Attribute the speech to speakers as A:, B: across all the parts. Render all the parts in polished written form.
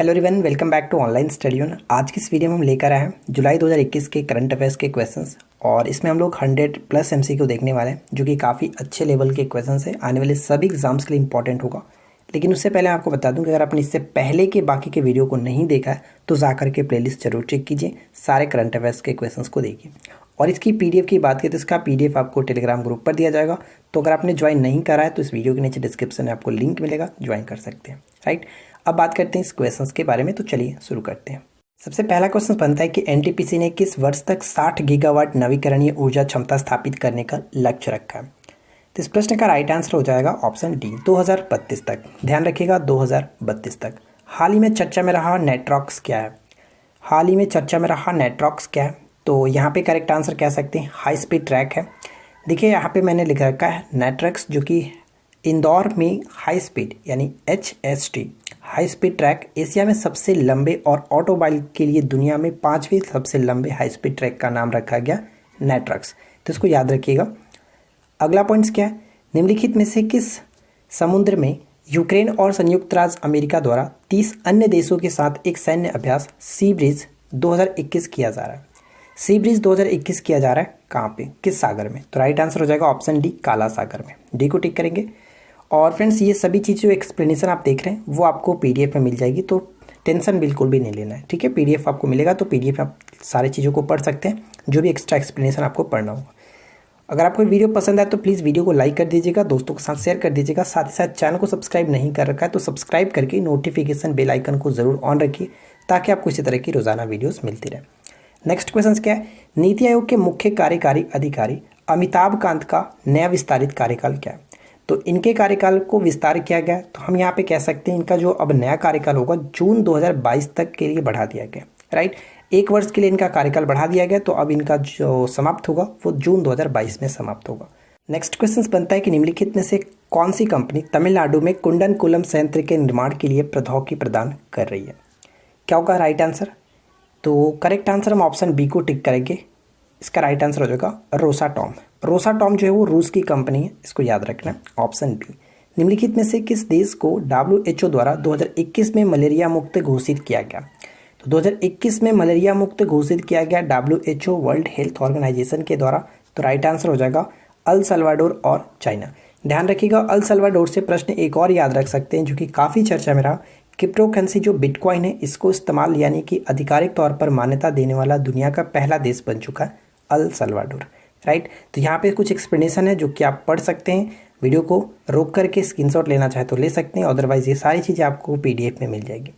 A: Hello everyone, welcome back to online study on. आज की इस वीडियो में हम लेकर आए हैं जुलाई 2021 के करंट अफेयर्स के क्वेश्चंस और इसमें हम लोग 100+ एमसीक्यू देखने वाले हैं जो कि काफ़ी अच्छे लेवल के क्वेश्चंस हैं, आने वाले सभी एग्जाम्स के लिए इंपॉर्टेंट होगा। लेकिन उससे पहले आपको बता दूं कि अगर आपने इससे पहले के बाकी के वीडियो को नहीं देखा है तो जाकर के प्लेलिस्ट जरूर चेक कीजिए, सारे करंट अफेयर्स के क्वेश्चंस को देखिए। और इसकी पीडीएफ की बात करें तो इसका पीडीएफ आपको टेलीग्राम ग्रुप पर दिया जाएगा, तो अगर आपने ज्वाइन नहीं करा है तो इस वीडियो के नीचे डिस्क्रिप्शन में आपको लिंक मिलेगा, ज्वाइन कर सकते हैं। राइट, अब बात करते हैं इस क्वेश्चंस के बारे में, तो चलिए शुरू करते हैं। सबसे पहला क्वेश्चन बनता है कि एनटीपीसी ने किस वर्ष तक 60 गीगावाट नवीकरणीय ऊर्जा क्षमता स्थापित करने का लक्ष्य रखा है। तो इस प्रश्न का राइट आंसर हो जाएगा ऑप्शन डी, 2032 तक। ध्यान रखिएगा 2032 तक। हाल ही में चर्चा में रहा नेटवर्क्स क्या है? हाल ही में चर्चा में रहा नेटवर्क्स क्या है? तो यहाँ पे करेक्ट आंसर कह सकते हैं हाई स्पीड ट्रैक है। देखिए यहाँ पे मैंने लिख रखा है नेटवर्क्स, जो कि इंदौर में हाई स्पीड यानी HST high speed track Asia में सबसे लंबे और ऑटोमोबाइल के लिए दुनिया में 5वें सबसे लंबे हाई स्पीड ट्रैक का नाम रखा गया नेटवर्क्स, तो इसको याद रखिएगा। अगला पॉइंट्स क्या है? निम्नलिखित में से किस समुद्र में यूक्रेन और संयुक्त राज्य अमेरिका द्वारा 30 अन्य देशों के साथ एक सैन्य अभ्यास सी ब्रिज 2021 किया जा रहा है? सी ब्रिज 2021 किया जा रहा है कहाँ पे, किस सागर में? तो राइट आंसर हो जाएगा ऑप्शन डी, काला सागर में। डी को टिक करेंगे। और फ्रेंड्स, ये सभी चीज़ें जो एक्सप्लेनेशन आप देख रहे हैं वो आपको पीडीएफ में मिल जाएगी, तो टेंशन बिल्कुल भी नहीं लेना है। ठीक है, पीडीएफ आपको मिलेगा, तो पीडीएफ आप सारी चीज़ों को पढ़ सकते हैं, जो भी एक्स्ट्रा एक्सप्लेनेशन आपको पढ़ना होगा। अगर आपको वीडियो पसंद आए तो प्लीज़ वीडियो को लाइक कर दीजिएगा, दोस्तों के साथ शेयर कर दीजिएगा। साथ ही साथ चैनल को सब्सक्राइब नहीं कर रखा है तो सब्सक्राइब करके नोटिफिकेशन बेल आइकन को ज़रूर ऑन रखिए, ताकि आपको इसी तरह की रोज़ाना वीडियोज़ मिलती रहे। नेक्स्ट क्वेश्चन क्या है? नीति आयोग के मुख्य कार्यकारी अधिकारी अमिताभ कांत का नया विस्तारित कार्यकाल क्या है? तो इनके कार्यकाल को विस्तार किया गया, तो हम यहाँ पे कह सकते हैं इनका जो अब नया कार्यकाल होगा जून 2022 तक के लिए बढ़ा दिया गया। राइट, 1 वर्ष के लिए इनका कार्यकाल बढ़ा दिया गया, तो अब इनका जो समाप्त होगा वो जून 2022 में समाप्त होगा। नेक्स्ट क्वेश्चन बनता है कि निम्नलिखित में से कौन सी कंपनी तमिलनाडु में कुंडनकुलम संयंत्र के निर्माण के लिए प्रौद्योगिकी प्रदान कर रही है? क्या होगा राइट आंसर? तो करेक्ट आंसर हम ऑप्शन बी को टिक करेंगे। इसका राइट आंसर हो जाएगा रोसाटॉम। रोसाटॉम जो है वो रूस की कंपनी है, इसको याद रखना है, ऑप्शन बी। निम्नलिखित में से किस देश को WHO द्वारा 2021 में मलेरिया मुक्त घोषित किया गया? तो 2021 में मलेरिया मुक्त घोषित किया गया WHO वर्ल्ड हेल्थ ऑर्गेनाइजेशन के द्वारा, तो राइट आंसर हो जाएगा अल सल्वाडोर और चाइना। ध्यान रखिएगा, अल सल्वाडोर से प्रश्न एक और याद रख सकते हैं जो कि काफ़ी चर्चा में रहा। क्रिप्टोकरेंसी जो बिटकॉइन है, इसको इस्तेमाल यानी कि आधिकारिक तौर पर मान्यता देने वाला दुनिया का पहला देश बन चुका है अल सल्वाडोर। राइट, तो यहाँ पे कुछ एक्सप्लेनेशन है जो कि आप पढ़ सकते हैं, वीडियो को रोक करके स्क्रीनशॉट लेना चाहे तो ले सकते हैं, अदरवाइज ये सारी चीज़ें आपको पीडीएफ में मिल जाएगी।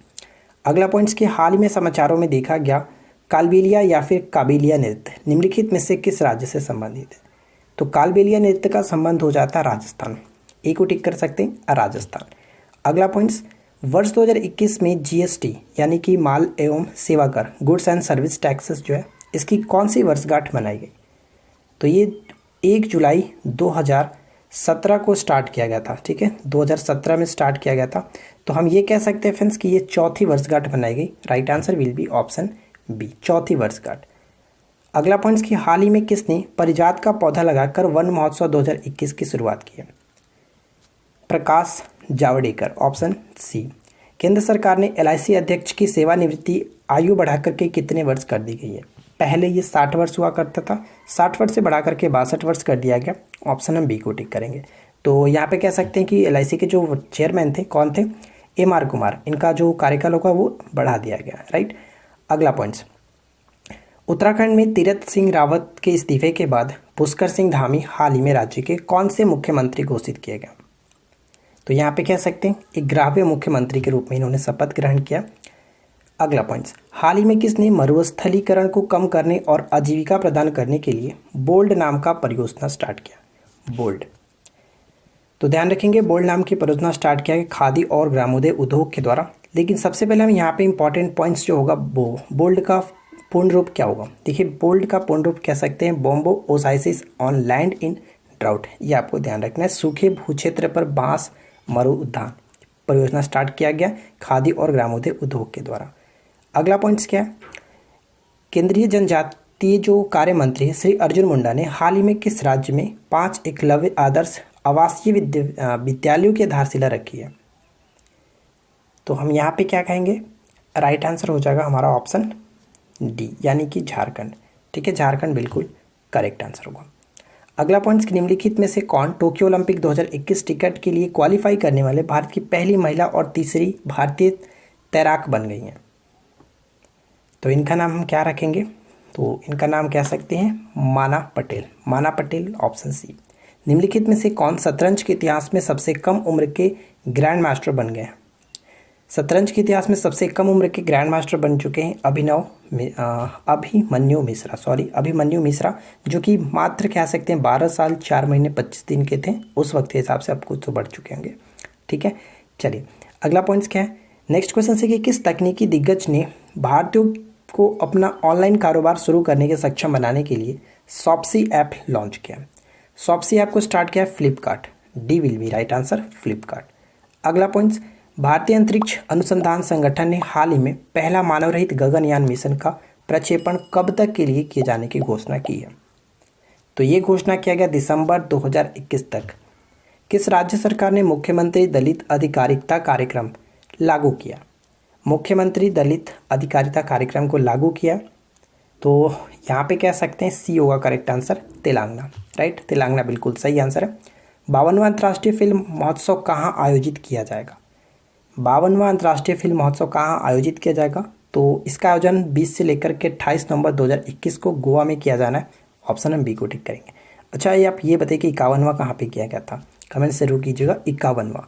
A: अगला पॉइंट्स के हाल ही में समाचारों में देखा गया कालबेलिया या फिर काबेलिया नृत्य निम्नलिखित में से किस राज्य से संबंधित है? तो कालबेलिया नृत्य का संबंध हो जाता है राजस्थान, ए को टिक कर सकते हैं, राजस्थान। अगला पॉइंट्स, वर्ष 2021 में जीएसटी यानी कि माल एवं सेवा कर, गुड्स एंड सर्विस टैक्सेस जो है, इसकी कौन सी वर्षगांठ मनाई गई? तो ये 1 जुलाई 2017 को स्टार्ट किया गया था। ठीक है, 2017 में स्टार्ट किया गया था, तो हम ये कह सकते हैं फ्रेंड्स कि ये चौथी वर्षगांठ मनाई गई। Right answer will be option B, चौथी वर्षगांठ। अगला पॉइंट्स की हाल ही में किसने परिजात का पौधा लगाकर वन महोत्सव 2021 की शुरुआत की है? Prakash Javadekar, option C. केंद्र सरकार ने LIC अध्यक्ष की सेवानिवृत्ति आयु बढ़ाकर के कितने वर्ष कर दी गई है? पहले ये 60 वर्ष हुआ करता था, 60 वर्ष से बढ़ा करके 62 वर्ष कर दिया गया। ऑप्शन हम बी को टिक करेंगे। तो यहाँ पे कह सकते हैं कि LIC के जो चेयरमैन थे, कौन थे? MR कुमार, इनका जो कार्यकाल होगा वो बढ़ा दिया गया। राइट, अगला पॉइंट्स, उत्तराखंड में तीरथ सिंह रावत के इस्तीफे के बाद पुष्कर सिंह धामी हाल ही में राज्य के कौन से मुख्यमंत्री घोषित किए गए? तो यहाँ पे कह सकते हैं 11वें मुख्यमंत्री के रूप में इन्होंने शपथ ग्रहण किया। अगला पॉइंट्स, हाल ही में किसने मरुस्थलीकरण को कम करने और आजीविका प्रदान करने के लिए बोल्ड नाम का परियोजना स्टार्ट किया? बोल्ड, तो ध्यान रखेंगे बोल्ड नाम की परियोजना स्टार्ट किया गया खादी और ग्रामोदय उद्योग के द्वारा। लेकिन सबसे पहले हम यहाँ पे इंपॉर्टेंट पॉइंट्स जो होगा, बोल्ड का पूर्ण रूप क्या होगा? देखिए, बोल्ड का पूर्ण रूप कह सकते हैं बोम्बो ओसाइसिस ऑन लैंड इन ड्राउट, ये आपको ध्यान रखना है। सूखे भूक्षेत्र पर बांस मरु उद्यान परियोजना स्टार्ट किया गया खादी और ग्रामोदय उद्योग के द्वारा। अगला पॉइंट्स क्या है? केंद्रीय जनजातीय जो कार्य मंत्री श्री अर्जुन मुंडा ने हाल ही में किस राज्य में 5 एकलव्य आदर्श आवासीय विद्यालयों की आधारशिला रखी है? तो हम यहाँ पे क्या कहेंगे? राइट आंसर हो जाएगा हमारा ऑप्शन डी यानी कि झारखंड। ठीक है, झारखंड बिल्कुल करेक्ट आंसर होगा। अगला पॉइंट, निम्नलिखित में से कौन टोक्यो ओलंपिक 2021 टिकट के लिए क्वालिफाई करने वाले भारत की पहली महिला और तीसरी भारतीय तैराक बन गई हैं? तो इनका नाम हम क्या रखेंगे? तो इनका नाम कह सकते हैं माना पटेल। माना पटेल, ऑप्शन सी। निम्नलिखित में से कौन शतरंज के इतिहास में सबसे कम उम्र के ग्रैंड मास्टर बन गए हैं? शतरंज के इतिहास में सबसे कम उम्र के ग्रैंड मास्टर बन चुके हैं अभिमन्यु मिश्रा, जो कि मात्र कह सकते हैं 12 साल 4 महीने 25 दिन के थे। उस वक्त के हिसाब से अब कुछ तो बढ़ चुके होंगे। ठीक है, चलिए अगला पॉइंट क्या है। नेक्स्ट क्वेश्चन से कि किस तकनीकी दिग्गज ने भारतीयों को अपना ऑनलाइन कारोबार शुरू करने के सक्षम बनाने के लिए शॉप्सी ऐप लॉन्च किया? शॉप्सी ऐप को स्टार्ट किया Flipkart. D will be right answer, Flipkart. अगला पॉइंट, भारतीय अंतरिक्ष अनुसंधान संगठन ने हाल ही में पहला मानव रहित गगनयान मिशन का प्रक्षेपण कब तक के लिए किए जाने की घोषणा की है? तो ये घोषणा किया गया दिसंबर 2021 तक। किस राज्य सरकार ने मुख्यमंत्री दलित अधिकारिता कार्यक्रम लागू किया? मुख्यमंत्री दलित अधिकारिता कार्यक्रम को लागू किया, तो यहाँ पे कह सकते हैं सी होगा correct answer, Telangana. Right, Telangana बिल्कुल सही आंसर है। 52वां अंतर्राष्ट्रीय फिल्म महोत्सव कहाँ आयोजित किया जाएगा? 52वां अंतर्राष्ट्रीय फिल्म महोत्सव कहाँ आयोजित किया जाएगा? तो इसका आयोजन 20 से लेकर के 28 नवंबर 2021 को गोवा में किया जाना है। ऑप्शन हम बी को टिक करेंगे। अच्छा, ये आप ये बताइए कि 51वां कहाँ पे किया गया था? कमेंट जरूर कीजिएगा 51वां।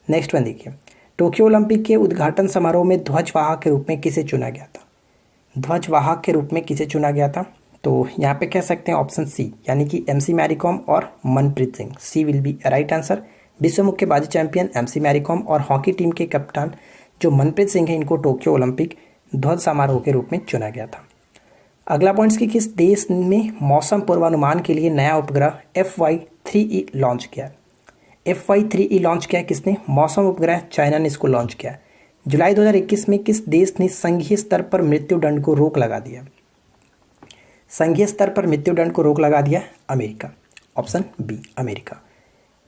A: नेक्स्ट वन देखिए, टोक्यो ओलंपिक के उद्घाटन समारोह में ध्वजवाहक के रूप में किसे चुना गया था? ध्वजवाहक के रूप में किसे चुना गया था? तो यहाँ पे कह सकते हैं ऑप्शन सी यानी कि MC मैरी कॉम और मनप्रीत सिंह। सी विल बी राइट आंसर। विश्व मुक्केबाजी चैंपियन MC मैरी कॉम और हॉकी टीम के कप्तान जो मनप्रीत सिंह हैं, इनको टोक्यो ओलंपिक ध्वज समारोह के रूप में चुना गया था। अगला पॉइंट्स की किस देश ने मौसम पूर्वानुमान के लिए नया उपग्रह FY3E लॉन्च किया? FY3E लॉन्च किया किसने? मौसम उपग्रह चाइना ने इसको लॉन्च किया। जुलाई 2021 में किस देश ने संघीय स्तर पर मृत्युदंड को रोक लगा दिया? संघीय स्तर पर मृत्युदंड को रोक लगा दिया America. Option B America.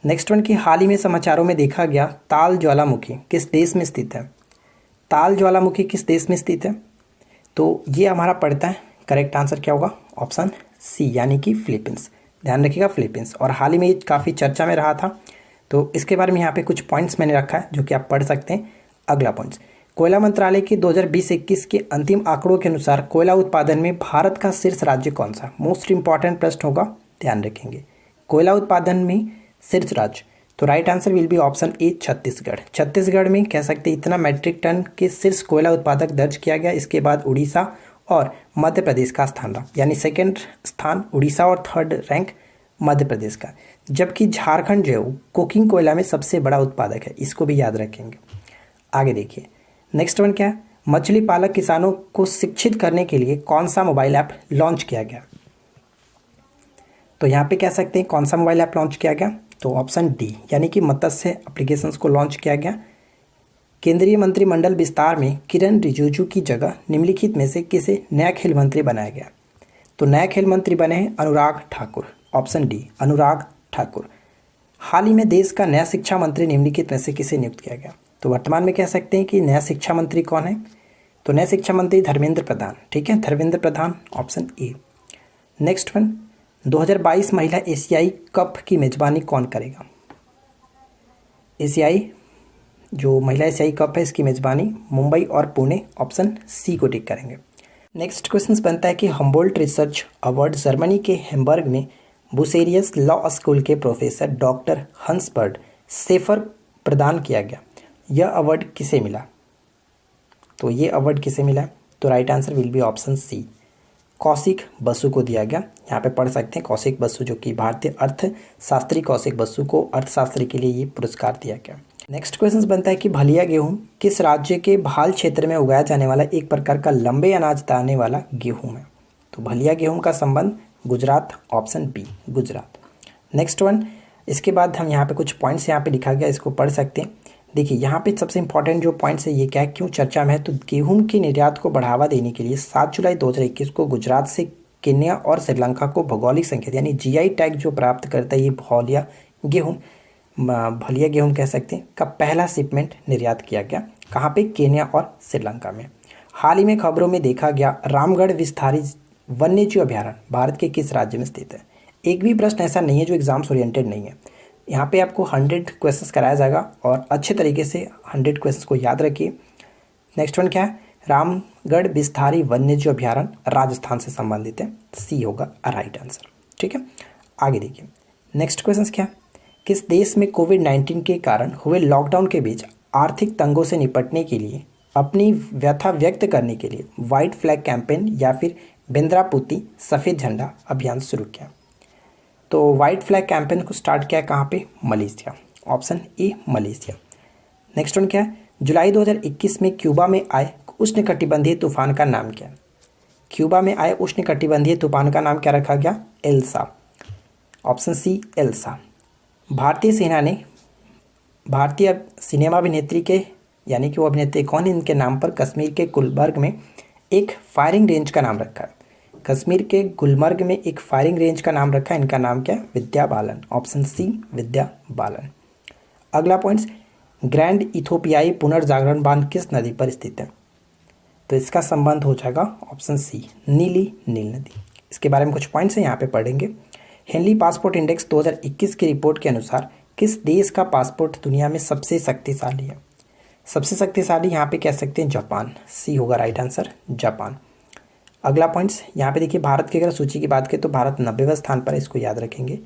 A: Next one की हाल ही में समाचारों में देखा गया ताल ज्वालामुखी किस देश में स्थित है? ताल ज्वालामुखी किस देश में स्थित है? तो ये हमारा पड़ता है, करेक्ट आंसर क्या होगा? ऑप्शन सी यानी कि फिलीपींस। ध्यान रखिएगा फिलीपींस। और हाल ही में ये काफ़ी चर्चा में रहा था, तो इसके बारे में यहाँ पे कुछ पॉइंट्स मैंने रखा है जो कि आप पढ़ सकते हैं। अगला पॉइंट्स, कोयला मंत्रालय के 2020-21 के अंतिम आंकड़ों के अनुसार कोयला उत्पादन में भारत का शीर्ष राज्य कौन सा? मोस्ट इंपॉर्टेंट प्रश्न होगा, ध्यान रखेंगे। कोयला उत्पादन में शीर्ष राज्य, तो right answer will be option A Chhattisgarh. Chhattisgarh में कह सकते हैं इतना मैट्रिक टन के शीर्ष कोयला उत्पादक दर्ज किया गया। इसके बाद उड़ीसा और मध्य प्रदेश का स्थान रहा, यानी सेकेंड स्थान उड़ीसा और थर्ड रैंक मध्य प्रदेश का। जबकि झारखंड जो है कोकिंग कोयला में सबसे बड़ा उत्पादक है, इसको भी याद रखेंगे। आगे देखिए नेक्स्ट वन क्या है, मछली पालक किसानों को शिक्षित करने के लिए कौन सा मोबाइल ऐप लॉन्च किया गया? तो यहाँ पे कह सकते हैं कौन सा मोबाइल ऐप लॉन्च किया गया? तो ऑप्शन डी यानी कि मत्स्य एप्लीकेशंस को लॉन्च किया गया। केंद्रीय मंत्रिमंडल विस्तार में किरण रिजिजू की जगह निम्नलिखित में से किसे नया खेल मंत्री बनाया गया? तो नया खेल मंत्री बने हैं अनुराग ठाकुर। Option D Anurag Thakur. हाल ही में देश का नया शिक्षा मंत्री निम्नलिखित में से किसे नियुक्त किया गया? तो वर्तमान में कह सकते हैं कि नया शिक्षा मंत्री कौन है? तो नया शिक्षा मंत्री धर्मेंद्र प्रधान। ठीक है, Dharmendra Pradhan, option A. Next one, 2022 महिला एशियाई कप की मेजबानी कौन करेगा? एशियाई जो महिला एशियाई कप है इसकी मेजबानी मुंबई और पुणे, ऑप्शन सी को टिक करेंगे। नेक्स्ट क्वेश्चन बनता है कि हम्बोल्ट रिसर्च अवार्ड जर्मनी के हैम्बर्ग में बुसेरियस लॉ स्कूल के प्रोफेसर डॉक्टर हंसबर्ट सेफर प्रदान किया गया। यह अवार्ड किसे मिला? तो ये अवार्ड किसे मिला? तो right answer will be option C Kaushik Basu को दिया गया। यहाँ पे पढ़ सकते हैं कौशिक बसु, जो कि भारतीय अर्थशास्त्री कौशिक बसु को अर्थशास्त्र के लिए ये पुरस्कार दिया गया। नेक्स्ट क्वेश्चन बनता है कि भलिया गेहूं किस राज्य के भाल क्षेत्र में उगाया जाने वाला एक प्रकार का लंबे अनाज दाने वाला गेहूं है? तो भलिया गेहूं का संबंध Gujarat, option B Gujarat. Next one, इसके बाद हम यहाँ पे कुछ पॉइंट्स यहाँ पे लिखा गया, इसको पढ़ सकते हैं। देखिए यहाँ पे सबसे इंपॉर्टेंट जो पॉइंट्स है ये क्या है, क्यों चर्चा में है? तो गेहूं के निर्यात को बढ़ावा देने के लिए 7 जुलाई 2021 को गुजरात से केन्या और श्रीलंका को भौगोलिक संकेत यानी GI टैग जो प्राप्त करता है ये भलिया गेहूं कह सकते हैं का पहला शिपमेंट निर्यात किया गया। कहाँ पे? केन्या और श्रीलंका में। हाल ही में खबरों में देखा गया रामगढ़ विस्तारी वन्यजीव अभयारण्य भारत के किस राज्य में स्थित है। एक भी प्रश्न ऐसा नहीं है जो एग्जाम्स ओरिएंटेड नहीं है। यहाँ पे आपको 100 क्वेश्चंस कराया जाएगा और अच्छे तरीके से 100 क्वेश्चंस को याद रखिए। नेक्स्ट वन क्या है, रामगढ़ विस्तारी वन्यजीव अभयारण्य राजस्थान से संबंधित है, सी होगा राइट आंसर। ठीक है, आगे देखिए नेक्स्ट क्वेश्चन क्या है, किस देश में कोविड-19 के कारण हुए लॉकडाउन के बीच आर्थिक तंगों से निपटने के लिए अपनी व्यथा व्यक्त करने के लिए व्हाइट फ्लैग कैंपेन या फिर बिंद्रापुती सफ़ेद झंडा अभियान शुरू किया। तो व्हाइट फ्लैग कैंपेन को स्टार्ट किया कहाँ पे, Malaysia, option A Malaysia. Next one क्या है, जुलाई 2021 में क्यूबा में आए उष्णकटिबंधीय तूफान का नाम क्या है। क्यूबा में आए उष्णकटिबंधीय तूफान का नाम क्या रखा गया, एल्सा, ऑप्शन सी एल्सा। भारतीय सेना ने भारतीय सिनेमा अभिनेत्री के यानी कि वो अभिनेत्री कौन है, इनके नाम पर कश्मीर के गुलमर्ग में एक फायरिंग रेंज का नाम रखा है। कश्मीर के गुलमर्ग में एक फायरिंग रेंज का नाम रखा है, इनका नाम क्या है, विद्या बालन, ऑप्शन सी विद्या बालन। अगला पॉइंट्स, ग्रैंड इथोपियाई पुनर्जागरण बांध किस नदी पर स्थित है। तो इसका संबंध हो जाएगा ऑप्शन सी नीली नील नदी। इसके बारे में कुछ पॉइंट्स हैं यहाँ पे पढ़ेंगे। हेनली पासपोर्ट इंडेक्स 2021 की रिपोर्ट के अनुसार किस देश का पासपोर्ट दुनिया में सबसे शक्तिशाली है। सबसे शक्तिशाली यहाँ पे कह सकते हैं जापान, सी होगा राइट आंसर जापान। अगला पॉइंट्स यहाँ पे देखिए, भारत की अगर सूची की बात करें तो भारत 90वें स्थान पर है, इसको याद रखेंगे।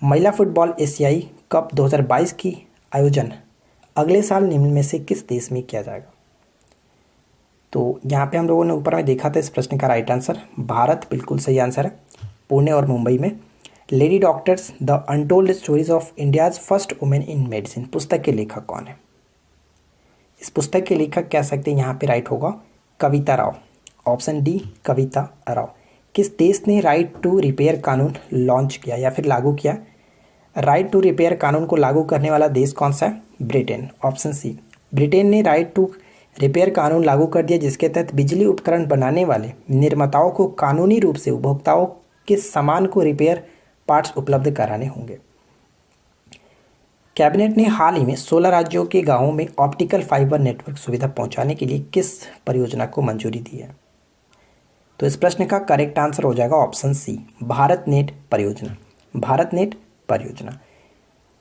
A: महिला फुटबॉल एशियाई कप 2022 की आयोजन अगले साल निम्न में से किस देश में किया जाएगा। तो यहाँ पे हम लोगों ने ऊपर में देखा था, इस प्रश्न का राइट आंसर भारत बिल्कुल सही आंसर है, पुणे और मुंबई में। Lady doctors the untold stories of India's first women in medicine पुस्तक के लेखक कौन है। इस पुस्तक के लेखक कह सकते हैं यहाँ पे राइट होगा कविता राव, ऑप्शन डी कविता राव। किस देश ने राइट टू रिपेयर कानून लॉन्च किया या फिर लागू किया। राइट टू रिपेयर कानून को लागू करने वाला देश कौन सा है, ब्रिटेन, ऑप्शन सी। ब्रिटेन ने राइट टू रिपेयर कानून लागू कर दिया, जिसके तहत बिजली उपकरण बनाने वाले निर्माताओं को कानूनी रूप से उपभोक्ताओं के सामान को रिपेयर पार्ट्स उपलब्ध कराने होंगे। कैबिनेट ने हाल ही में 16 राज्यों के गांवों में ऑप्टिकल फाइबर नेटवर्क सुविधा पहुंचाने के लिए किस परियोजना को मंजूरी दी है। तो इस प्रश्न का करेक्ट आंसर हो जाएगा ऑप्शन सी भारत नेट परियोजना। भारत नेट परियोजना।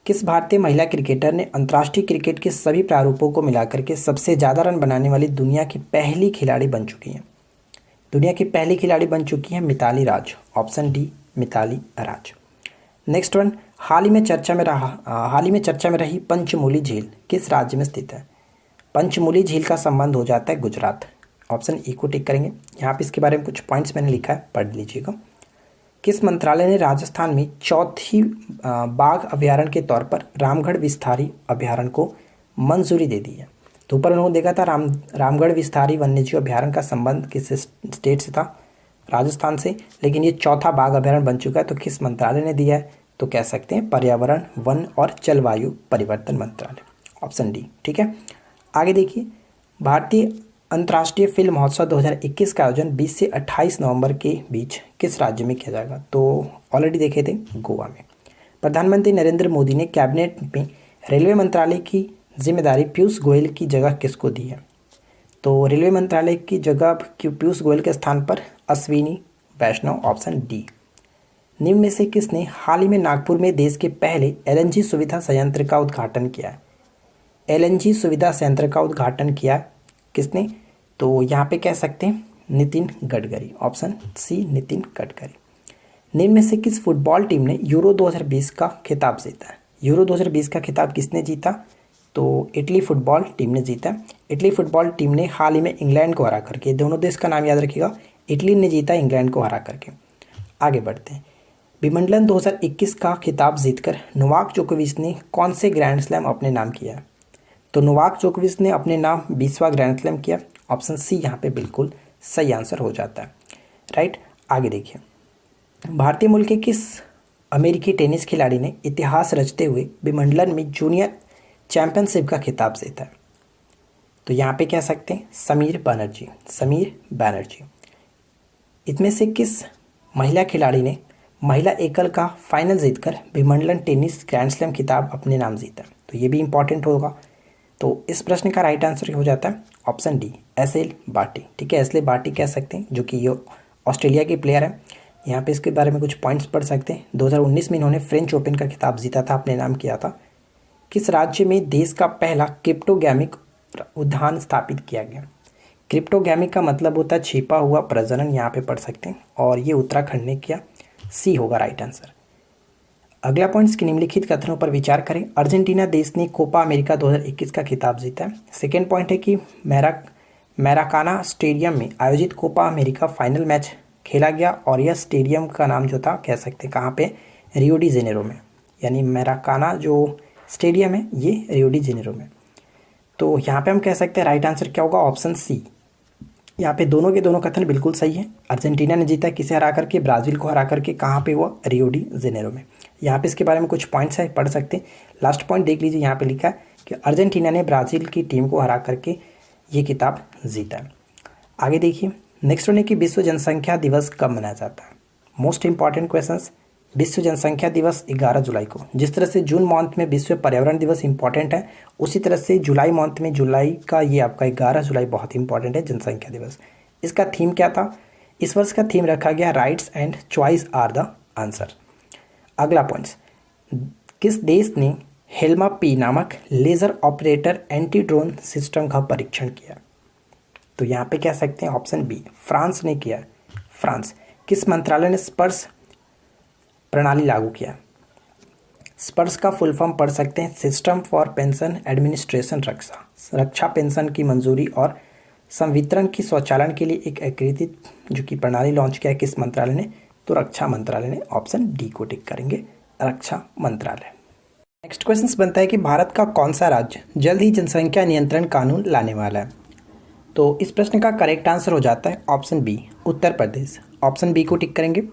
A: किस भारतीय महिला क्रिकेटर ने अंतर्राष्ट्रीय क्रिकेट के सभी प्रारूपों को मिलाकर के सबसे ज़्यादा रन बनाने वाली दुनिया की पहली खिलाड़ी बन चुकी हैं। दुनिया की पहली खिलाड़ी बन चुकी है मिताली राज, ऑप्शन डी मिताली राज। नेक्स्ट वन, हाल ही में चर्चा में रही पंचमूली झील किस राज्य में स्थित है। पंचमूली झील का संबंध हो जाता है गुजरात, ऑप्शन ई को टिक करेंगे। यहाँ पे इसके बारे में कुछ पॉइंट्स मैंने लिखा है, पढ़ लीजिएगा। किस मंत्रालय ने राजस्थान में चौथी बाघ अभयारण्य के तौर पर रामगढ़ विस्तारी अभयारण्य को मंजूरी दे दी है। तो ऊपर उन्होंने देखा था रामगढ़ विस्तारी वन्यजीव अभयारण्य का संबंध किस स्टेट से था, राजस्थान से, लेकिन ये चौथा बाघ अभयारण्य बन चुका है। तो किस मंत्रालय ने दिया है, तो कह सकते हैं पर्यावरण वन और जलवायु परिवर्तन मंत्रालय, ऑप्शन डी। ठीक है, आगे देखिए, भारतीय अंतर्राष्ट्रीय फिल्म महोत्सव 2021 का आयोजन 20 से 28 नवंबर के बीच किस राज्य में किया जाएगा। तो ऑलरेडी देखे थे गोवा में। प्रधानमंत्री नरेंद्र मोदी ने कैबिनेट में रेलवे मंत्रालय की जिम्मेदारी पीयूष गोयल की जगह किसको दी है। तो रेलवे मंत्रालय की जगह पीयूष गोयल के स्थान पर अश्विनी वैष्णव, ऑप्शन डी। निम्न में से किसने हाल ही में नागपुर में देश के पहले एलएनजी सुविधा संयंत्र का उद्घाटन किया है। एलएनजी सुविधा संयंत्र का उद्घाटन किया किसने, तो यहाँ पे कह सकते हैं नितिन गडकरी, ऑप्शन सी नितिन गडकरी। निम्न में से किस फुटबॉल टीम ने यूरो 2020 का खिताब जीता है। यूरो 2020 का खिताब किसने जीता, तो इटली फुटबॉल टीम ने जीता। इटली फुटबॉल टीम ने हाल ही में इंग्लैंड को हरा करके, दोनों देश का नाम याद रखिएगा, इटली ने जीता इंग्लैंड को हरा करके। आगे बढ़ते हैं, विंबलडन 2021 का खिताब जीतकर नोवाक जोकोविच ने कौन से ग्रैंड स्लैम अपने नाम किया। तो नोवाक जोकोविच ने अपने नाम 20वां ग्रैंड स्लैम किया, ऑप्शन सी यहाँ पे बिल्कुल सही आंसर हो जाता है, राइट। आगे देखिए, भारतीय मूल के किस अमेरिकी टेनिस खिलाड़ी ने इतिहास रचते हुए विंबलडन में जूनियर चैंपियनशिप का खिताब जीता है। तो यहाँ पे कह सकते हैं समीर बैनर्जी। इसमें से किस महिला खिलाड़ी ने महिला एकल का फाइनल जीतकर विंबलडन टेनिस ग्रैंड स्लैम खिताब अपने नाम जीता। तो ये भी इंपॉर्टेंट होगा। तो इस प्रश्न का राइट आंसर हो जाता है ऑप्शन डी एस.एल. बार्टी। ठीक है, एस.एल. बार्टी कह सकते हैं, जो कि ये ऑस्ट्रेलिया के प्लेयर है। यहाँ पे इसके बारे में कुछ पॉइंट्स पढ़ सकते हैं। 2019 में इन्होंने फ्रेंच ओपन का खिताब जीता था, अपने नाम किया था। किस राज्य में देश का पहला क्रिप्टोगैमिक उद्यान स्थापित किया गया? क्रिप्टोगैमिक का मतलब होता है छिपा हुआ प्रजनन, यहाँ पे पढ़ सकते हैं, और ये उत्तराखंड ने किया। सी होगा राइट आंसर। अगला पॉइंट्स के निम्नलिखित कथनों पर विचार करें। अर्जेंटीना देश ने कोपा अमेरिका 2021 का खिताब जीता है। सेकेंड पॉइंट है कि मैराकाना स्टेडियम में आयोजित कोपा अमेरिका फाइनल मैच खेला गया, और यह स्टेडियम का नाम जो था कह सकते हैं कहाँ पे, रियो डी जेनेरो में। यानी मैराकाना जो स्टेडियम है ये रियो डी जेनेरो में। तो यहाँ पे हम कह सकते हैं राइट आंसर क्या होगा, ऑप्शन सी। यहाँ पे दोनों के दोनों कथन बिल्कुल सही है। अर्जेंटीना ने जीता किसे हरा करके, ब्राज़ील को हरा करके। कहाँ पे हुआ, रियो डी जेनेरो में। यहाँ पे इसके बारे में कुछ पॉइंट्स है, पढ़ सकते हैं। लास्ट पॉइंट देख लीजिए, यहाँ पे लिखा है कि अर्जेंटीना ने ब्राज़ील की टीम को हरा करके ये खिताब जीता है। आगे देखिए, नेक्स्ट वन है कि विश्व जनसंख्या दिवस कब मनाया जाता है? Most important questions. विश्व जनसंख्या दिवस 11 जुलाई को। जिस तरह से जून मंथ में विश्व पर्यावरण दिवस इंपॉर्टेंट है, उसी तरह से जुलाई मंथ में जुलाई का ये आपका 11 जुलाई बहुत इंपॉर्टेंट है, जनसंख्या दिवस। इसका थीम क्या था? इस वर्ष का थीम रखा गया rights and choice are the answer. अगला पॉइंट्स, किस देश ने हेल्मा पी नामक laser operator anti drone system का परीक्षण किया? तो यहाँ पे कह सकते हैं ऑप्शन बी, फ्रांस ने किया। फ्रांस। किस मंत्रालय ने स्पर्श प्रणाली लागू किया? स्पर्श का फुल फॉर्म पढ़ सकते हैं system for pension administration Raksha pension की मंजूरी और संवितरण की स्वचालन के लिए एक एकीकृत जो कि प्रणाली लॉन्च किया है किस मंत्रालय ने? तो रक्षा मंत्रालय ने। ऑप्शन डी को टिक करेंगे, रक्षा मंत्रालय। नेक्स्ट क्वेश्चन बनता है कि भारत का कौन सा राज्य जल्द ही जनसंख्या नियंत्रण कानून लाने वाला है? तो इस प्रश्न का करेक्ट आंसर हो जाता है option B, Uttar Pradesh. Option B को टिक करेंगे।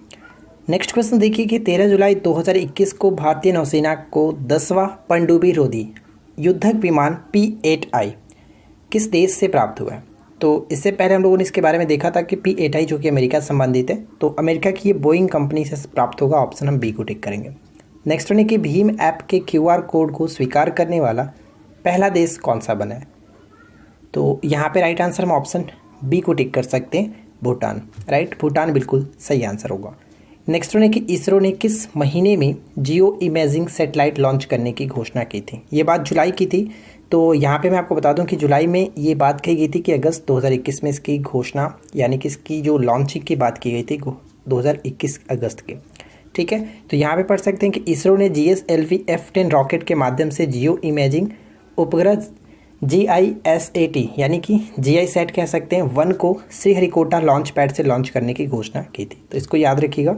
A: नेक्स्ट क्वेश्चन देखिए कि 13 जुलाई 2021 को भारतीय नौसेना को 10वां पनडुब्बी रोधी युद्धक विमान P-8I किस देश से प्राप्त हुआ है? तो इससे पहले हम लोगों ने इसके बारे में देखा था कि P-8I जो कि अमेरिका से संबंधित है, तो अमेरिका की ये बोइंग कंपनी से प्राप्त होगा। ऑप्शन हम बी को टिक करेंगे। नेक्स्ट वन है कि भीम ऐप के QR कोड को स्वीकार करने वाला पहला देश कौन सा बना है? तो यहाँ पे राइट आंसर हम ऑप्शन बी को टिक कर सकते हैं, भूटान। राइट, भूटान बिल्कुल सही आंसर होगा। नेक्स्ट वन है कि इसरो ने किस महीने में जियो इमेजिंग सैटेलाइट लॉन्च करने की घोषणा की थी? ये बात जुलाई की थी, तो यहाँ पे मैं आपको बता दूं कि जुलाई में ये बात कही गई थी कि अगस्त 2021 में इसकी घोषणा, यानी कि इसकी जो लॉन्चिंग की बात की गई थी 2021 अगस्त के। ठीक है, तो यहाँ पे पढ़ सकते हैं कि इसरो ने GSLV F-10 रॉकेट के माध्यम से जियो इमेजिंग उपग्रह GISAT यानी कि GI सेट कह सकते हैं 1 को श्रीहरिकोटा लॉन्च पैड से लॉन्च करने की घोषणा की थी, तो इसको याद रखिएगा।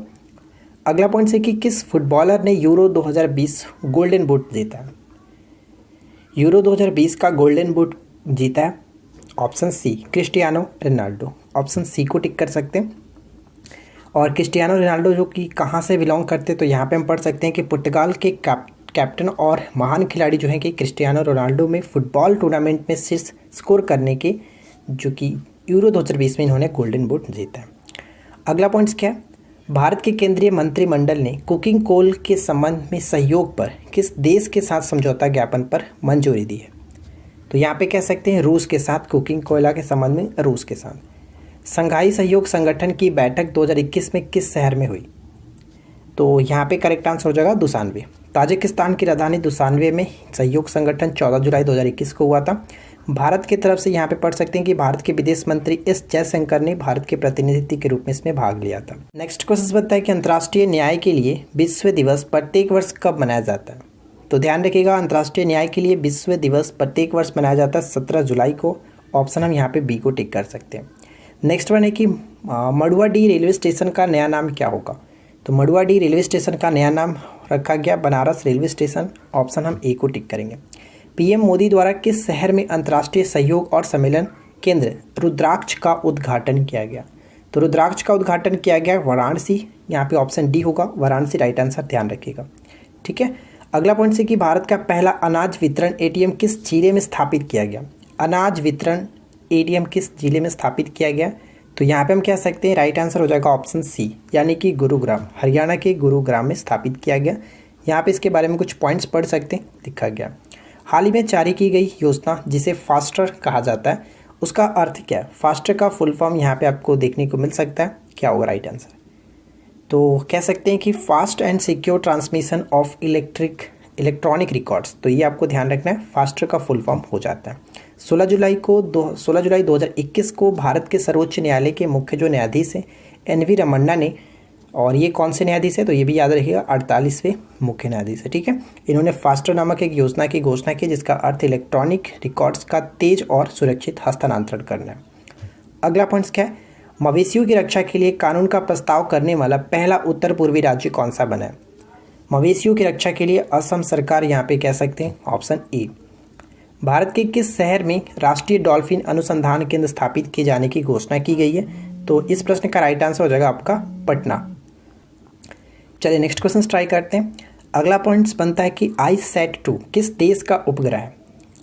A: अगला पॉइंट है कि किस फुटबॉलर ने यूरो 2020 गोल्डन बूट जीता है? यूरो 2020 का गोल्डन बूट जीता है option C, Cristiano Ronaldo. Option C को टिक कर सकते हैं। और क्रिस्टियानो रोनाल्डो जो कि कहाँ से बिलोंग करते हैं, तो यहाँ पे हम पढ़ सकते हैं कि पुर्तगाल के कैप्टन और महान खिलाड़ी जो हैं कि क्रिस्टियानो रोनाल्डो में फुटबॉल टूर्नामेंट में शीर्ष स्कोर करने के जो कि यूरो 2020 में इन्होंने गोल्डन बूट जीता है। अगला पॉइंट्स क्या है? भारत के केंद्रीय मंत्रिमंडल ने कुकिंग कोल के संबंध में सहयोग पर किस देश के साथ समझौता ज्ञापन पर मंजूरी दी है? तो यहाँ पे कह सकते हैं रूस के साथ, कुकिंग कोयला के संबंध में रूस के साथ। संघाई सहयोग संगठन की बैठक 2021 में किस शहर में हुई? तो यहाँ पे करेक्ट आंसर हो जाएगा दुशानबे। ताजिकिस्तान की राजधानी दुशानबे में सहयोग संगठन 14 जुलाई 2021 को हुआ था। भारत की तरफ से यहाँ पे पढ़ सकते हैं कि भारत के विदेश मंत्री एस जयशंकर ने भारत के प्रतिनिधि के रूप में इसमें भाग लिया था। नेक्स्ट क्वेश्चन बनता है कि अंतर्राष्ट्रीय न्याय के लिए विश्व दिवस प्रत्येक वर्ष कब मनाया जाता है? तो ध्यान रखिएगा, अंतर्राष्ट्रीय न्याय के लिए विश्व दिवस प्रत्येक वर्ष मनाया जाता है 17 जुलाई को। ऑप्शन हम यहाँ पे बी को टिक कर सकते हैं। नेक्स्ट वन है कि मडुवाडीह रेलवे स्टेशन का नया नाम क्या होगा? तो मडुवाडीह रेलवे स्टेशन का नया नाम रखा गया बनारस रेलवे स्टेशन। ऑप्शन हम ए को टिक करेंगे। पीएम मोदी द्वारा किस शहर में अंतर्राष्ट्रीय सहयोग और सम्मेलन केंद्र रुद्राक्ष का उद्घाटन किया गया? तो रुद्राक्ष का उद्घाटन किया गया वाराणसी। यहाँ पे ऑप्शन डी होगा, वाराणसी राइट आंसर, ध्यान रखिएगा। ठीक है, अगला पॉइंट से कि भारत का पहला अनाज वितरण ATM किस जिले में स्थापित किया गया? अनाज वितरण ATM किस जिले में स्थापित किया गया? तो यहाँ पे हम कह सकते हैं राइट आंसर हो जाएगा ऑप्शन सी, यानी कि गुरुग्राम, हरियाणा के गुरुग्राम में स्थापित किया गया। यहाँ पे इसके बारे में कुछ पॉइंट्स पढ़ सकते हैं, लिखा गया। हाल ही में जारी की गई योजना जिसे फास्टर कहा जाता है, उसका अर्थ क्या है? फास्टर का फुल फॉर्म यहाँ पे आपको देखने को मिल सकता है, क्या होगा राइट आंसर? तो कह सकते हैं कि fast and secure transmission of electronic records. तो ये आपको ध्यान रखना है, फास्टर का फुल फॉर्म हो जाता है। 16 जुलाई 2021 को भारत के सर्वोच्च न्यायालय के मुख्य जो न्यायाधीश हैं NV रमन्ना ने, और ये कौन से न्यायाधीश है तो ये भी याद रखिएगा, 48वें मुख्य न्यायाधीश है, ठीक है। इन्होंने फास्टर नामक एक योजना की घोषणा की जिसका अर्थ इलेक्ट्रॉनिक रिकॉर्ड्स का तेज और सुरक्षित हस्तांतरण करना है। अगला पॉइंट क्या है? मवेशियों की रक्षा के लिए कानून का प्रस्ताव करने वाला पहला उत्तर पूर्वी राज्य कौन सा बना है? मवेशियों की रक्षा के लिए असम सरकार यहाँ पे कह सकते हैं, ऑप्शन ए। भारत के किस शहर में राष्ट्रीय डॉल्फिन अनुसंधान केंद्र स्थापित किए जाने की घोषणा की गई है? तो इस प्रश्न का राइट आंसर हो जाएगा आपका पटना। चलिए नेक्स्ट क्वेश्चन ट्राई करते हैं। अगला पॉइंट बनता है कि ICESat-2 किस देश का उपग्रह है?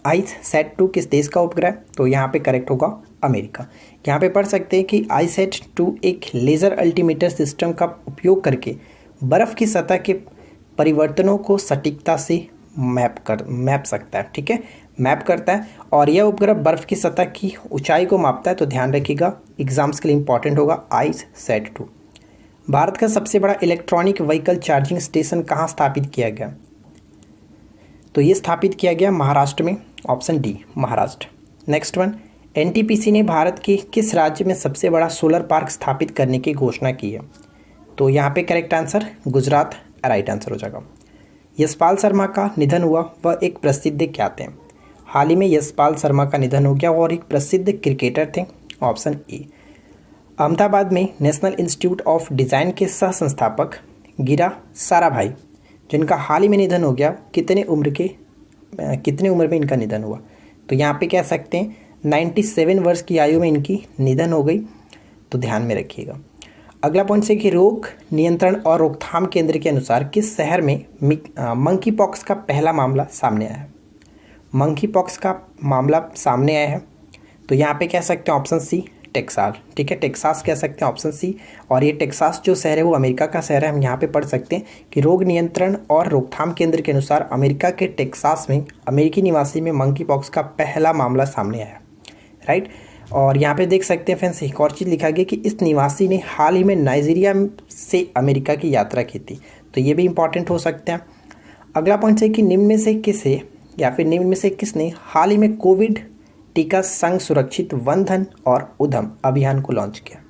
A: ICESat-2 किस देश का उपग्रह? तो यहाँ पे करेक्ट होगा अमेरिका। यहाँ पे पढ़ सकते हैं कि ICESat-2 एक लेज़र अल्टीमीटर सिस्टम का उपयोग करके बर्फ़ की सतह के परिवर्तनों को सटीकता से मैप सकता है, ठीक है, मैप करता है। और यह उपग्रह बर्फ़ की सतह की ऊंचाई को मापता है। तो ध्यान रखिएगा, एग्जाम्स के लिए इंपॉर्टेंट होगा ICESat-2। भारत का सबसे बड़ा इलेक्ट्रॉनिक व्हीकल चार्जिंग स्टेशन कहाँ स्थापित किया गया? तो ये स्थापित किया गया महाराष्ट्र में, option D Maharashtra. Next one, NTPC ने भारत के किस राज्य में सबसे बड़ा सोलर पार्क स्थापित करने की घोषणा की है? तो यहाँ पे correct answer Gujarat right answer हो जाएगा। यशपाल शर्मा का निधन हुआ, वह एक प्रसिद्ध क्या थे? हाल ही में यशपाल शर्मा का निधन हो गया और एक प्रसिद्ध क्रिकेटर थे, ऑप्शन ए। अहमदाबाद में नेशनल इंस्टीट्यूट ऑफ डिज़ाइन के सह संस्थापक गिरा साराभाई, जिनका हाल ही में निधन हो गया, कितने उम्र में इनका निधन हुआ? तो यहाँ पे कह सकते हैं 97 वर्ष की आयु में इनकी निधन हो गई। तो ध्यान में रखिएगा। अगला पॉइंट है कि रोग नियंत्रण और रोकथाम केंद्र के अनुसार किस शहर में मंकी पॉक्स का पहला मामला सामने आया है? मंकी पॉक्स का मामला सामने आया है, तो यहाँ पे कह सकते हैं ऑप्शन सी टेक्सास, ठीक है, टेक्सास कह सकते हैं ऑप्शन सी। और ये टेक्सास जो शहर है वो अमेरिका का शहर है। हम यहाँ पे पढ़ सकते हैं कि रोग नियंत्रण और रोकथाम केंद्र के अनुसार अमेरिका के टेक्सास में अमेरिकी निवासी में मंकी पॉक्स का पहला मामला सामने आया, राइट। और यहाँ पे देख सकते हैं फ्रेंड्स, एक और चीज़ लिखा गया कि इस निवासी ने हाल ही में नाइजीरिया से अमेरिका की यात्रा की थी। तो ये भी इंपॉर्टेंट हो सकते हैं। अगला पॉइंट है कि निम्न में से किसने हाल ही में कोविड टीका संग सुरक्षित वंधन और उद्यम अभियान को लॉन्च किया?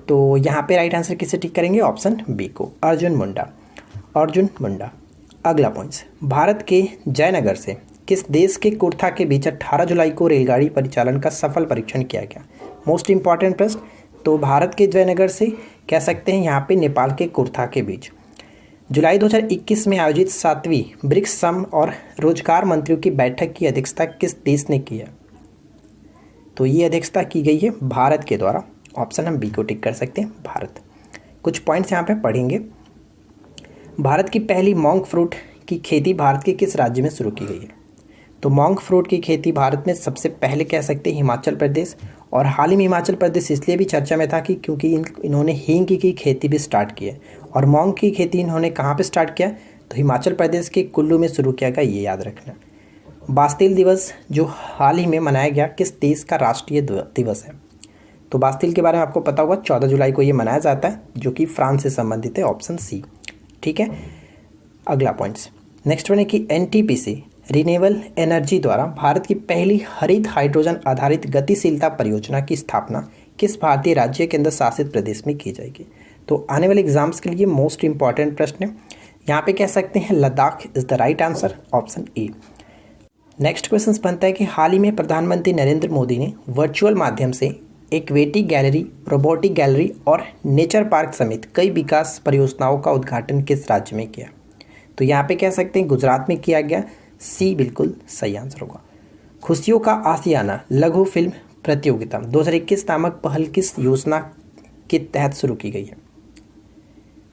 A: तो यहाँ पे राइट आंसर किसे टिक करेंगे? ऑप्शन बी को, अर्जुन मुंडा। अगला पॉइंट, भारत के जयनगर से किस देश के कुर्था के बीच 18 जुलाई को रेलगाड़ी परिचालन का सफल परीक्षण किया गया? मोस्ट इंपॉर्टेंट प्रश्न। तो भारत के जयनगर से कह सकते हैं यहाँ पे नेपाल के कुर्था के बीच जुलाई 2021 में आयोजित 7वीं ब्रिक्स श्रम और रोजगार मंत्रियों की बैठक की अध्यक्षता किस देश ने की है? तो ये अध्यक्षता की गई है भारत के द्वारा। ऑप्शन हम बी को टिक कर सकते हैं, भारत। कुछ पॉइंट्स यहाँ पे पढ़ेंगे। भारत की पहली मॉन्क फ्रूट की खेती भारत के किस राज्य में शुरू की गई है? तो मॉन्क फ्रूट की खेती भारत में सबसे पहले कह सकते हैं हिमाचल प्रदेश। और हाल ही में हिमाचल प्रदेश इसलिए भी चर्चा में था कि क्योंकि इन्होंने हींग की खेती भी स्टार्ट की है। और मॉन्क की खेती इन्होंने कहाँ पे स्टार्ट किया? तो हिमाचल प्रदेश के कुल्लू में शुरू किया गया, ये याद रखना। बास्तिल दिवस जो हाल ही में मनाया गया किस देश का राष्ट्रीय दिवस है? तो बास्तिल के बारे में आपको पता होगा, 14 जुलाई को ये मनाया जाता है, जो कि फ्रांस से संबंधित है, ऑप्शन सी, ठीक है। अगला पॉइंट्स नेक्स्ट वन है कि NTPC रिन्यूएबल एनर्जी द्वारा भारत की पहली हरित हाइड्रोजन आधारित गतिशीलता परियोजना की स्थापना किस भारतीय राज्य केंद्र शासित प्रदेश में की जाएगी? तो आने वाले एग्जाम्स के लिए मोस्ट इंपॉर्टेंट प्रश्न है। यहाँ पे कह सकते हैं Ladakh is the right answer, option A. Next question बनता है कि हाल ही में प्रधानमंत्री नरेंद्र मोदी ने वर्चुअल माध्यम से एक्वेटिक गैलरी, रोबोटिक गैलरी और नेचर पार्क समेत कई विकास परियोजनाओं का उद्घाटन किस राज्य में किया? तो यहाँ पे कह सकते हैं गुजरात में किया गया, सी बिल्कुल सही आंसर होगा। खुशियों का आशियाना लघु फिल्म प्रतियोगिता 2021 नामक पहल किस योजना के तहत शुरू की गई है?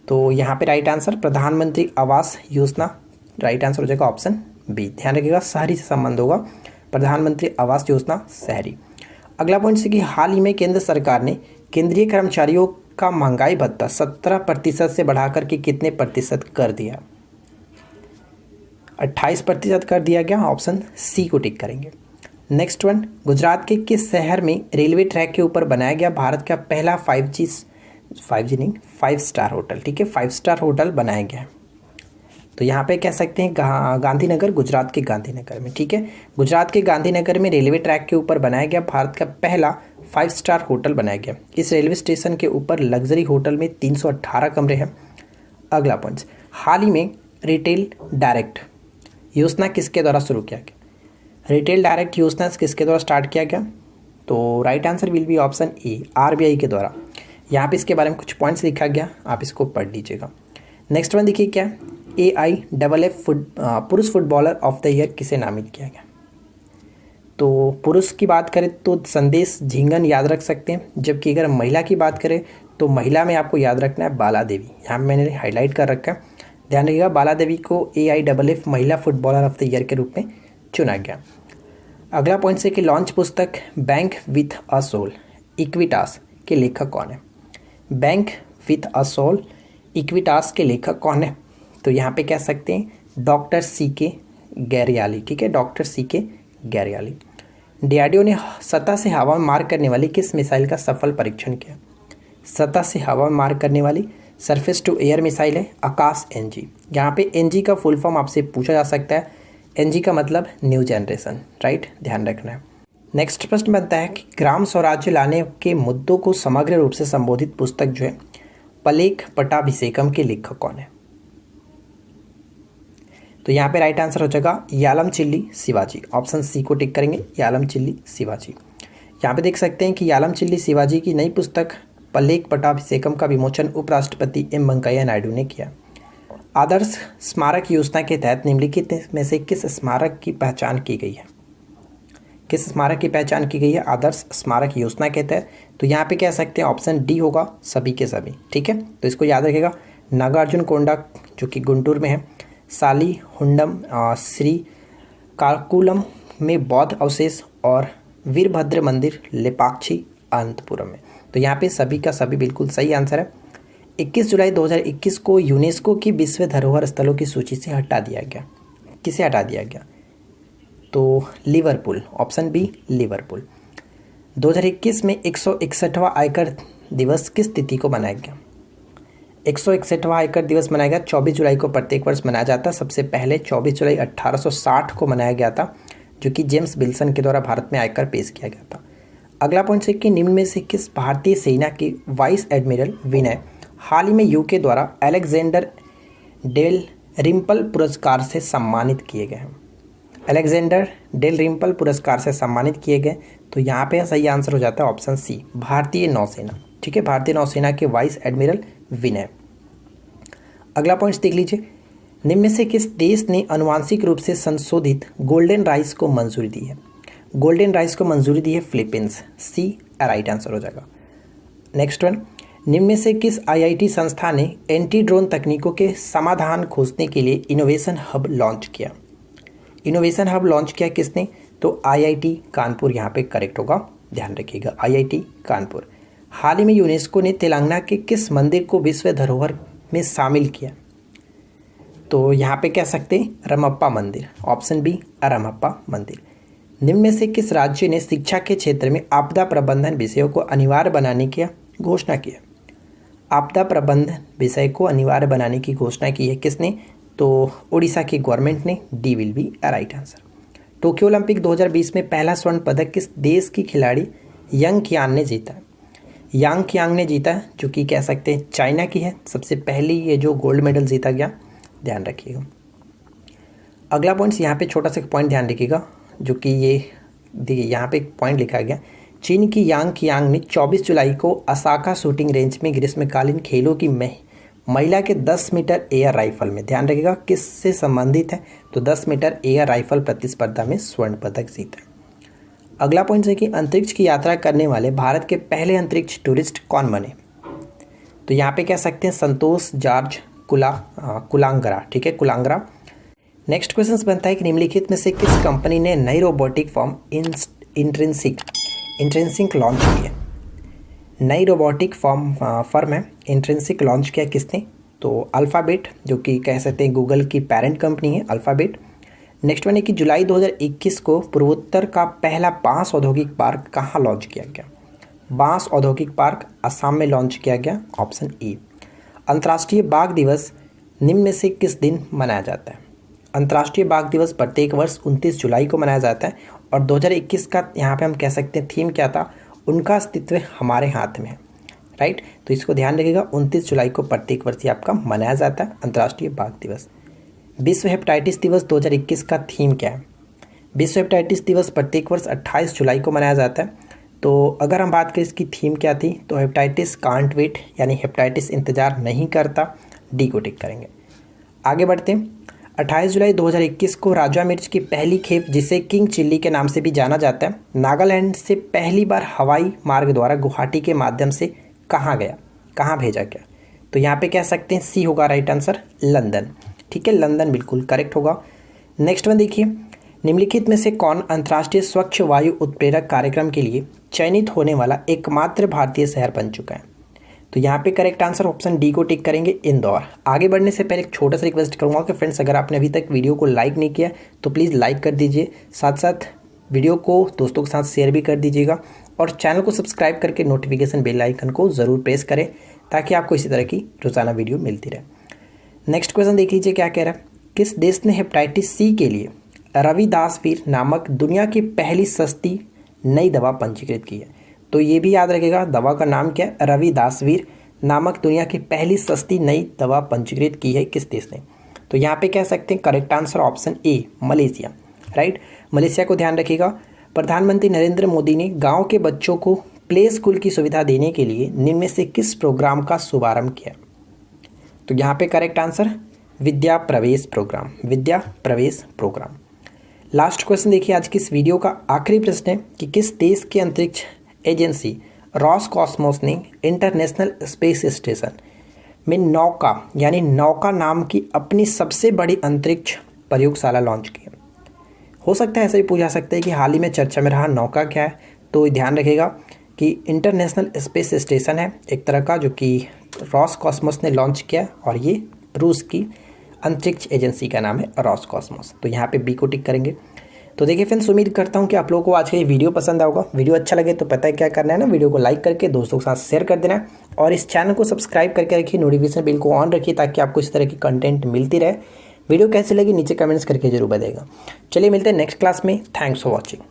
A: तो यहाँ पे राइट आंसर प्रधानमंत्री आवास योजना राइट आंसर हो जाएगा, ऑप्शन बी। ध्यान रखिएगा, शहरी से संबंध होगा, प्रधानमंत्री आवास योजना शहरी। अगला पॉइंट है कि हाल ही में केंद्र सरकार ने केंद्रीय कर्मचारियों का महंगाई भत्ता 17% से बढ़ाकर के कितने प्रतिशत कर दिया? 28% कर दिया गया, ऑप्शन सी को टिक करेंगे। नेक्स्ट वन, गुजरात के किस शहर में रेलवे ट्रैक के ऊपर बनाया गया भारत का पहला 5G नहीं 5 स्टार होटल, ठीक है, 5 स्टार होटल बनाया गया है। तो यहाँ पे कह सकते हैं गांधीनगर, गुजरात के गांधीनगर में, ठीक है, गुजरात के गांधीनगर में रेलवे ट्रैक के ऊपर बनाया गया भारत का पहला 5 स्टार होटल बनाया गया। इस रेलवे स्टेशन के ऊपर लग्जरी होटल में 318 कमरे हैं। अगला पॉइंट, हाल ही में रिटेल डायरेक्ट योजना किसके द्वारा शुरू किया गया? रिटेल डायरेक्ट योजना किसके द्वारा स्टार्ट किया गया? तो right answer will be option A, RBI के द्वारा। यहाँ पे इसके बारे में कुछ पॉइंट्स लिखा गया, आप इसको पढ़ लीजिएगा। नेक्स्ट वन देखिए क्या, AIFF पुरुष फुटबॉलर ऑफ द ईयर किसे नामित किया गया? तो पुरुष की बात करें तो संदेश झिंगन याद रख सकते हैं, जबकि अगर महिला की बात करें तो महिला में आपको याद रखना है बाला देवी। यहाँ मैंने हाईलाइट कर रखा है, ध्यान रखिएगा, बाला देवी को AIFF महिला फुटबॉलर ऑफ द ईयर के रूप में चुना गया। अगला पॉइंट है कि लॉन्च पुस्तक bank with a soul Equitas के लेखक कौन है? Bank with a soul Equitas के लेखक कौन है? तो यहाँ पे कह सकते हैं डॉक्टर CK गैरियाली, ठीक है, डॉक्टर CK गैरियाली। DRDO ने सतह से हवा में मार करने वाली किस मिसाइल का सफल परीक्षण किया? सतह से हवा में मार करने वाली सरफेस टू एयर मिसाइल है आकाश NG। यहाँ पे NG का फुल फॉर्म आपसे पूछा जा सकता है, NG का मतलब न्यू जनरेशन, राइट, ध्यान रखना है। नेक्स्ट प्रश्न बनता है कि ग्राम स्वराज्य लाने के मुद्दों को समग्र रूप से संबोधित पुस्तक जो है पलेख पट्टाभिषेकम के लेखक कौन है? तो यहाँ पे राइट आंसर हो जाएगा यालमचिल्ली शिवाजी, ऑप्शन C को टिक करेंगे, यालमचिल्ली शिवाजी। यहाँ पे देख सकते हैं कि यालमचिल्ली शिवाजी की नई पुस्तक पलेख पट्टाभिषेकम का विमोचन उपराष्ट्रपति M वेंकैया नायडू ने किया। आदर्श स्मारक योजना के तहत निम्नलिखित में से किस स्मारक की पहचान की गई है? किस स्मारक की पहचान की गई है आदर्श स्मारक योजना के तहत? तो यहाँ पे कह सकते हैं ऑप्शन D होगा, सभी के सभी, ठीक है। तो इसको याद रखिएगा, नागार्जुन कोंडा जो कि गुंटूर में है, साली हुंडम श्री काकुलम में बौद्ध अवशेष, और वीरभद्र मंदिर लेपाक्षी अनंतपुरम में। तो यहाँ पे सभी का सभी बिल्कुल सही आंसर है। 21 जुलाई 2021 को यूनेस्को की विश्व धरोहर स्थलों की सूची से हटा दिया गया। किसे हटा दिया गया? तो लिवरपूल, ऑप्शन B लिवरपूल। 2021 में 161वां आयकर दिवस किस तिथि को मनाया गया? 161वां आयकर दिवस मनाया गया 24 जुलाई को प्रत्येक वर्ष मनाया जाता है। सबसे पहले 24 जुलाई 1860 को मनाया गया था, जो कि जेम्स विल्सन के द्वारा भारत में आयकर पेश किया गया था। अगला पॉइंट है कि निम्न में से किस भारतीय सेना के वाइस एडमिरल विनय हाल ही में UK द्वारा अलेक्जेंडर डेल रिम्पल पुरस्कार से सम्मानित किए गए हैं? अलेक्जेंडर डेल रिम्पल पुरस्कार से सम्मानित किए गए, तो यहाँ पे सही आंसर हो जाता है ऑप्शन C भारतीय नौसेना, ठीक है, भारतीय नौसेना के वाइस एडमिरल विनय। अगला पॉइंट देख लीजिए, निम्न में से किस देश ने आनुवांशिक रूप से संशोधित गोल्डन राइस को मंजूरी दी है? गोल्डन राइस को मंजूरी दी है फिलीपींस, C राइट आंसर हो जाएगा। नेक्स्ट वन, निम्न में से किस IIT संस्था ने एंटी ड्रोन तकनीकों के समाधान खोजने के लिए इनोवेशन हब लॉन्च किया? इनोवेशन हब लॉन्च किया किसने? तो IIT कानपुर यहाँ पे करेक्ट होगा, ध्यान रखिएगा, IIT कानपुर। हाल ही में यूनेस्को ने तेलंगाना के किस मंदिर को विश्व धरोहर में शामिल किया? तो यहाँ पे कह सकते हैं रमप्पा मंदिर, ऑप्शन B रमप्पा मंदिर। निम्न में से किस राज्य ने शिक्षा के क्षेत्र में आपदा प्रबंधन विषयों को अनिवार्य बनाने की घोषणा की है? आपदा प्रबंधन विषय को अनिवार्य बनाने की घोषणा की है किसने? तो उड़ीसा की गवर्नमेंट ने, D will be right answer. Tokyo Olympic 2020 में पहला स्वर्ण पदक किस देश की खिलाड़ी यांग कियांग ने जीता? यांग कियांग ने जीता, जो कि कह सकते हैं चाइना की है, सबसे पहली ये जो गोल्ड मेडल जीता गया, ध्यान रखिएगा। अगला पॉइंट यहाँ पे छोटा सा पॉइंट ध्यान रखिएगा, जो कि ये देखिए यहाँ पे एक पॉइंट लिखा गया, चीन की यांग कियांग ने 24 जुलाई को असाका शूटिंग रेंज में ग्रीष्मकालीन खेलों की महिला के 10 मीटर एयर राइफल में, ध्यान रखिएगा किससे संबंधित है, तो 10 मीटर एयर राइफल प्रतिस्पर्धा में स्वर्ण पदक जीता। अगला पॉइंट है कि अंतरिक्ष की यात्रा करने वाले भारत के पहले अंतरिक्ष टूरिस्ट कौन बने? तो यहाँ पे कह सकते हैं संतोष जॉर्ज कुलांगरा, ठीक है, कुलांगरा। नेक्स्ट क्वेश्चन बनता है कि निम्नलिखित में से किस कंपनी ने नई रोबोटिक फॉर्म इंट्रिंसिक लॉन्च की है? नई रोबोटिक फर्म है इंट्रिंसिक लॉन्च किया किसने? तो अल्फ़ाबेट, जो कि कह सकते हैं गूगल की पेरेंट कंपनी है अल्फ़ाबेट। नेक्स्ट वन है कि जुलाई 2021 को पूर्वोत्तर का पहला बांस औद्योगिक पार्क कहाँ लॉन्च किया गया। बांस औद्योगिक पार्क असम में लॉन्च किया गया, ऑप्शन ए। अंतर्राष्ट्रीय बाघ दिवस निम्न में से किस दिन मनाया जाता है। अंतर्राष्ट्रीय बाघ दिवस प्रत्येक वर्ष 29 जुलाई को मनाया जाता है और 2021 का यहाँ पे हम कह सकते हैं थीम क्या था, उनका अस्तित्व हमारे हाथ में है, राइट। तो इसको ध्यान रखिएगा, 29 जुलाई को प्रत्येक वर्ष ये आपका मनाया जाता है अंतर्राष्ट्रीय बाघ दिवस। विश्व हेपेटाइटिस दिवस 2021 का थीम क्या है। विश्व हेपेटाइटिस दिवस प्रत्येक वर्ष 28 जुलाई को मनाया जाता है। तो अगर हम बात करें इसकी थीम क्या थी, तो हेपेटाइटिस कांट वेट, यानी हेपेटाइटिस इंतजार नहीं करता, डी को टिक करेंगे। आगे बढ़ते हैं। 28 जुलाई 2021 को राजा मिर्च की पहली खेप, जिसे किंग चिल्ली के नाम से भी जाना जाता है, नागालैंड से पहली बार हवाई मार्ग द्वारा गुवाहाटी के माध्यम से कहाँ गया, कहाँ भेजा गया। तो यहाँ पे कह सकते हैं सी होगा राइट आंसर, लंदन। ठीक है, लंदन बिल्कुल करेक्ट होगा। नेक्स्ट वन देखिए, निम्नलिखित में से कौन अंतर्राष्ट्रीय स्वच्छ वायु उत्प्रेरक कार्यक्रम के लिए चयनित होने वाला एकमात्र भारतीय शहर बन चुका है। तो यहाँ पे करेक्ट आंसर ऑप्शन डी को टिक करेंगे, इंदौर। आगे बढ़ने से पहले एक छोटा सा रिक्वेस्ट करूँगा कि फ्रेंड्स, अगर आपने अभी तक वीडियो को लाइक नहीं किया तो प्लीज़ लाइक कर दीजिए, साथ साथ वीडियो को दोस्तों के साथ शेयर भी कर दीजिएगा और चैनल को सब्सक्राइब करके नोटिफिकेशन बेल आइकन को ज़रूर प्रेस करें ताकि आपको इसी तरह की रोज़ाना वीडियो मिलती रहे। नेक्स्ट क्वेश्चन देख लीजिए क्या कह रहा है। किस देश ने हेपेटाइटिस सी के लिए रविदासवीर नामक दुनिया की पहली सस्ती नई दवा पंजीकृत की है। तो ये भी याद रखेगा, दवा का नाम क्या है, रविदासवीर नामक दुनिया की पहली सस्ती नई दवा पंजीकृत की है किस देश ने। तो यहाँ पे कह सकते हैं correct answer option A, Malaysia, right. Malaysia को ध्यान रखिएगा। प्रधानमंत्री नरेंद्र मोदी ने गाँव के बच्चों को प्ले स्कूल की सुविधा देने के लिए निम्न में से किस प्रोग्राम का शुभारंभ किया। तो यहाँ पे करेक्ट आंसर विद्या प्रवेश प्रोग्राम, विद्या प्रवेश प्रोग्राम। लास्ट क्वेश्चन देखिए आज की इस वीडियो का आखिरी प्रश्न है कि किस देश की अंतरिक्ष एजेंसी रॉसकॉस्मोस ने इंटरनेशनल स्पेस स्टेशन में नौका, यानी नौका नाम की अपनी सबसे बड़ी अंतरिक्ष प्रयोगशाला लॉन्च की। हो सकता है ऐसा भी पूछा सकता है कि हाल ही में चर्चा में रहा नौका क्या है। तो ध्यान रखिएगा कि इंटरनेशनल स्पेस स्टेशन है एक तरह का, जो कि रॉसकॉस्मोस ने लॉन्च किया और ये रूस की अंतरिक्ष एजेंसी का नाम है रॉसकॉस्मोस। तो यहाँ पे बी को टिक करेंगे। तो देखिए फ्रेंड्स, उम्मीद करता हूँ कि आप लोगों को आज का ये वीडियो पसंद आएगा। वीडियो अच्छा लगे तो पता है क्या करना है ना, वीडियो को लाइक करके दोस्तों के साथ शेयर कर देना है और इस चैनल को सब्सक्राइब करके रखिए, नोटिफिकेशन बेल को ऑन रखिए ताकि आपको इस तरह की कंटेंट मिलती रहे। वीडियो कैसी लगी नीचे कमेंट्स करके जरूर बताइएगा। चलिए मिलते हैं नेक्स्ट क्लास में। Thanks for watching.